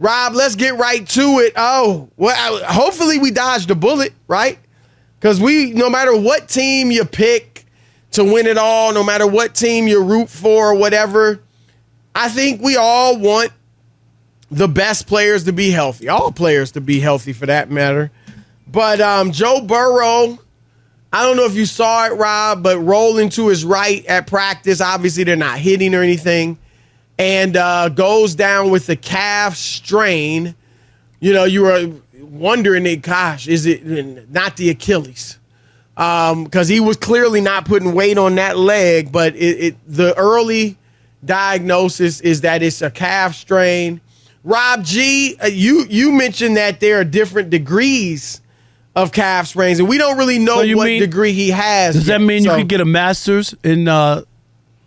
Rob, let's get right to it. Oh, well, hopefully we dodged a bullet, right? Because no matter what team you pick to win it all, no matter what team you root for or whatever, I think we all want the best players to be healthy. All players to be healthy for that matter. But Joe Burrow, I don't know if you saw it, Rob, but rolling to his right at practice. Obviously, they're not hitting or anything. And goes down with the calf strain. You know, you were wondering, gosh, is it not the Achilles? Because he was clearly not putting weight on that leg. But the early diagnosis is that it's a calf strain. Rob G, you mentioned that there are different degrees of calf sprains, and we don't really know what degree he has. Does that mean you could get a master's in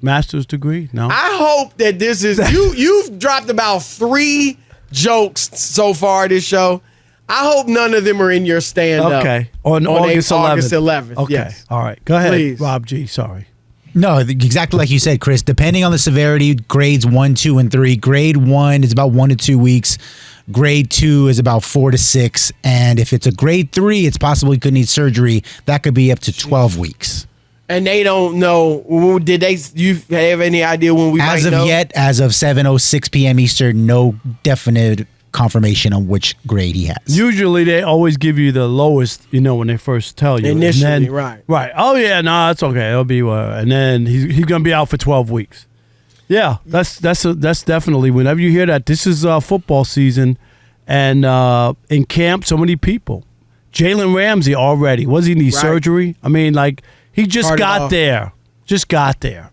master's degree? No. I hope that this is you've dropped about 3 jokes so far this show. I hope none of them are in your stand-up. Okay. On August 11th. Okay. Yes. All right. Go ahead, Please. Rob G. Sorry. No, exactly like you said, Chris. Depending on the severity, grades 1, 2, and 3. Grade 1 is about 1 to 2 weeks. Grade 2 is about 4 to 6. And if it's a grade 3, it's possible you could need surgery. That could be up to 12 weeks. And they don't know. You have any idea when we might know? As of yet, as of 7:06 p.m. Eastern, no definite confirmation on which grade he has. Usually they always give you the lowest, when they first tell you. Initially, and then, right. Right. Oh, yeah, no, it's okay. It'll be, and then he's going to be out for 12 weeks. Yeah, that's definitely, whenever you hear that, this is football season, and in camp, so many people. Jalen Ramsey already, was he need surgery? I mean, like, he just got there.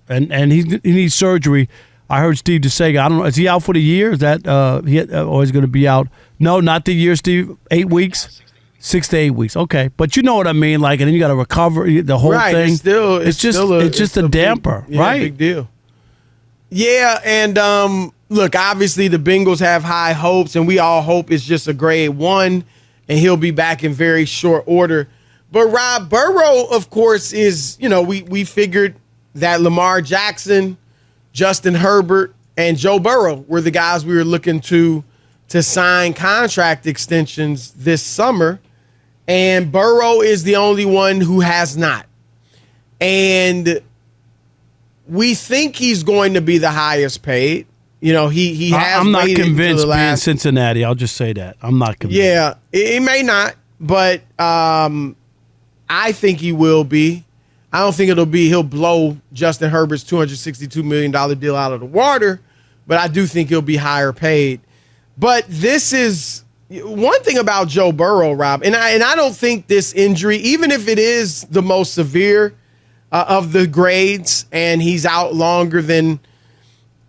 And he needs surgery. I heard Steve DeSega. I don't know. Is he out for the year? Is that or he's going to be out? No, not the year, Steve. 8 weeks, 6 to 8 weeks. Okay, but you know what I mean. Like, and then you got to recover the whole thing. It's just a damper, right? Big deal. Yeah, and look, obviously the Bengals have high hopes, and we all hope it's just a grade 1, and he'll be back in very short order. But Rob, Burrow, of course, is we figured that Lamar Jackson, Justin Herbert, and Joe Burrow were the guys we were looking to sign contract extensions this summer. And Burrow is the only one who has not. And we think he's going to be the highest paid. He has. I'm not waited convinced until being Cincinnati. I'll just say that. I'm not convinced. Yeah, he may not, but I think he will be. I don't think he'll blow Justin Herbert's $262 million deal out of the water, but I do think he'll be higher paid. But this is one thing about Joe Burrow, Rob, and I don't think this injury, even if it is the most severe of the grades and he's out longer than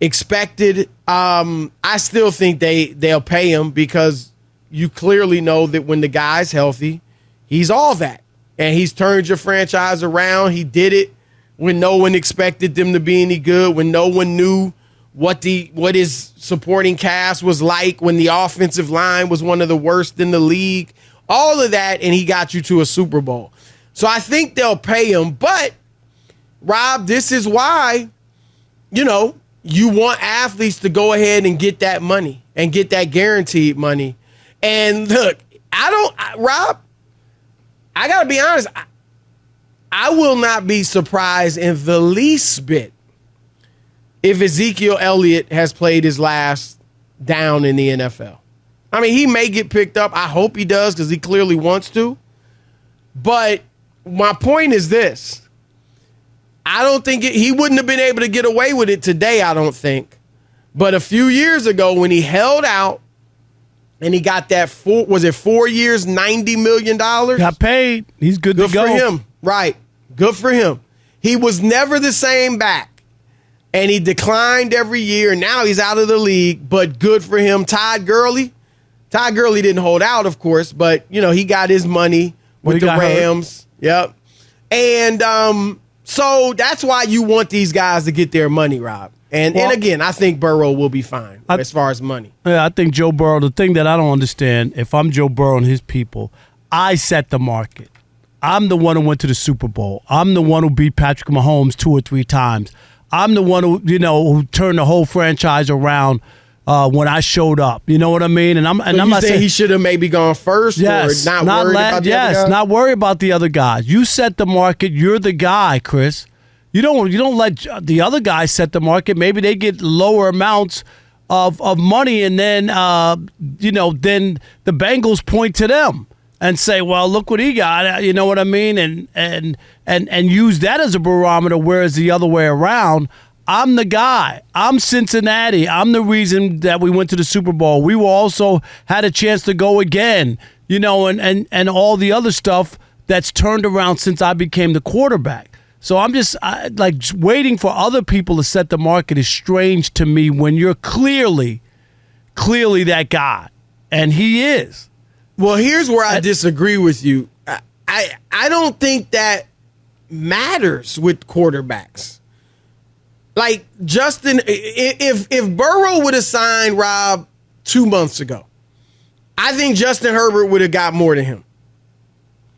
expected, I still think they'll pay him because you clearly know that when the guy's healthy, he's all that. And he's turned your franchise around. He did it when no one expected them to be any good, when no one knew what his supporting cast was like, when the offensive line was one of the worst in the league. All of that, and he got you to a Super Bowl. So I think they'll pay him. But, Rob, this is why, you want athletes to go ahead and get that money and get that guaranteed money. And look, Rob, I got to be honest, I will not be surprised in the least bit if Ezekiel Elliott has played his last down in the NFL. I mean, he may get picked up. I hope he does because he clearly wants to. But my point is this. I don't think he wouldn't have been able to get away with it today, I don't think. But a few years ago when he held out, and he got that 4 years, $90 million? Got paid. He's good to go. Good for him. Right. Good for him. He was never the same back. And he declined every year. Now he's out of the league, but good for him. Todd Gurley didn't hold out, of course, but, he got his money with the Rams. Hurt. Yep. And so that's why you want these guys to get their money, Rob. And again, I think Burrow will be fine as far as money. Yeah, I think Joe Burrow, the thing that I don't understand, if I'm Joe Burrow and his people, I set the market. I'm the one who went to the Super Bowl. I'm the one who beat Patrick Mahomes 2 or 3 times. I'm the one who, who turned the whole franchise around when I showed up. You know what I mean? And I'm not saying he should have maybe gone first, yes, or not worried about the other guys? not worry about the other guys. You set the market. You're the guy, Chris. You don't let the other guys set the market. Maybe they get lower amounts of money, and then then the Bengals point to them and say, "Well, look what he got." You know what I mean? And use that as a barometer. Whereas the other way around, I'm the guy. I'm Cincinnati. I'm the reason that we went to the Super Bowl. We were also had a chance to go again. And all the other stuff that's turned around since I became the quarterback. So I'm just waiting for other people to set the market is strange to me when you're clearly that guy, and he is. Well, here's where I disagree with you. I don't think that matters with quarterbacks. Like Justin, if Burrow would have signed Rob 2 months ago, I think Justin Herbert would have got more than him.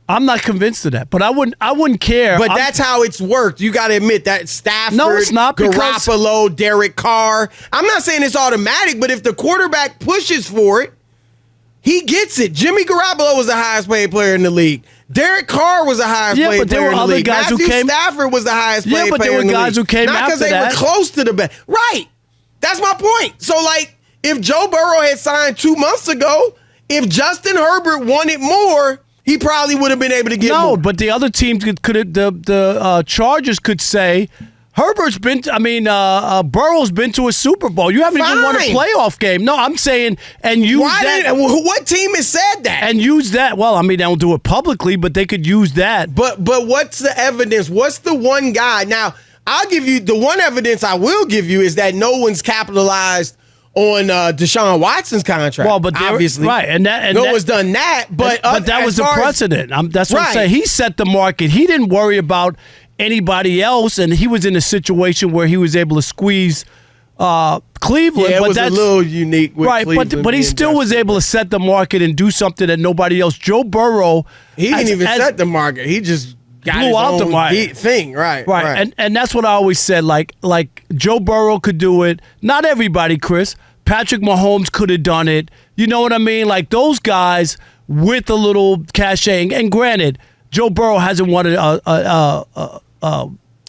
I'm not convinced of that, but I wouldn't care. But that's how it's worked. You got to admit that Stafford, no, it's not Garoppolo, Derek Carr. I'm not saying it's automatic, but if the quarterback pushes for it, he gets it. Jimmy Garoppolo was the highest paid player in the league. Derek Carr was the highest paid player in the league. Matthew Stafford was the highest paid player in the league. Yeah, but there were guys who came not after that. Not because they were close to the best. Right. That's my point. So, if Joe Burrow had signed 2 months ago, if Justin Herbert wanted more, he probably would have been able to get more. No, but the other teams the Chargers could say, Burrow's been to a Super Bowl. You haven't even won a playoff game. No, I'm saying, and use that. What team has said that? And use that. Well, they don't do it publicly, but they could use that. But what's the evidence? What's the one guy? Now, I'll give you the one evidence I will give you is that no one's capitalized on Deshaun Watson's contract. Well, but obviously, right, and no one's done that. But that was the precedent. That's what I'm saying. He set the market. He didn't worry about anybody else, and he was in a situation where he was able to squeeze Cleveland. Yeah, it but was a little unique with Cleveland. But he still was able to set the market and do something that nobody else. Joe Burrow, he didn't even set the market. He just blew out the market thing. Right. And that's what I always said. Like Joe Burrow could do it. Not everybody, Chris. Patrick Mahomes could have done it. You know what I mean? Like those guys with a little cachet. And granted, Joe Burrow hasn't won a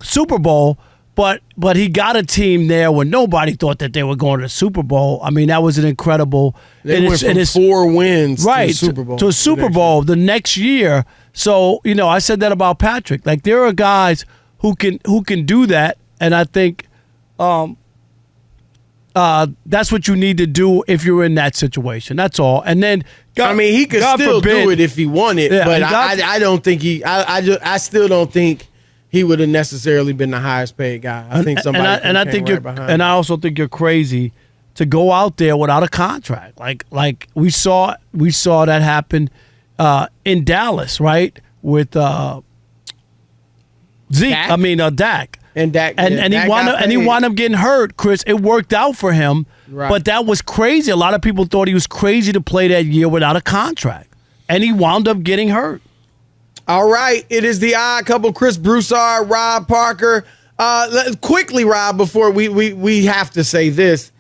Super Bowl, but he got a team there when nobody thought that they were going to the Super Bowl. I mean, that was an incredible. They went from 4 wins to the Super Bowl. To a Super Bowl the next year. So I said that about Patrick. Like there are guys who can do that, and I think. That's what you need to do if you're in that situation. That's all. And then, he could still do it if he wanted, but I don't think I still don't think he would have necessarily been the highest paid guy. I think somebody and I also think you're crazy to go out there without a contract. Like we saw that happen in Dallas, right? With Zeke. Dak. And he wound up getting hurt, Chris. It worked out for him, right. But that was crazy. A lot of people thought he was crazy to play that year without a contract, and he wound up getting hurt. All right, it is the Odd Couple. Chris Broussard, Rob Parker. Quickly, Rob, before we have to say this.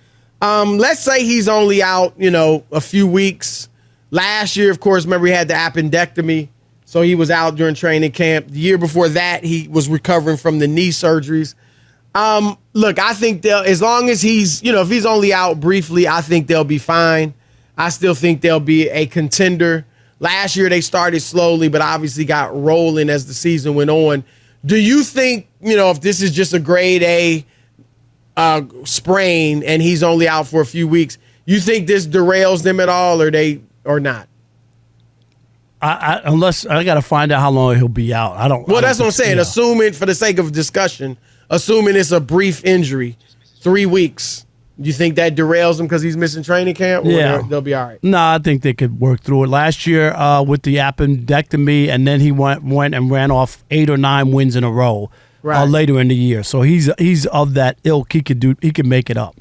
Let's say he's only out, a few weeks. Last year, of course, remember he had the appendectomy. So he was out during training camp. The year before that, he was recovering from the knee surgeries. Look, I think as long as he's, if he's only out briefly, I think they'll be fine. I still think they'll be a contender. Last year, they started slowly, but obviously got rolling as the season went on. Do you think, if this is just a grade A sprain and he's only out for a few weeks, you think this derails them at all or not? Unless I got to find out how long he'll be out. Well, that's what I'm saying. Assuming, for the sake of discussion, assuming it's a brief injury, 3 weeks, do you think that derails him because he's missing training camp? Or they'll be all right? No, I think they could work through it. Last year with the appendectomy, and then he went and ran off 8 or 9 wins in a row later in the year. So he's of that ilk. He could make it up.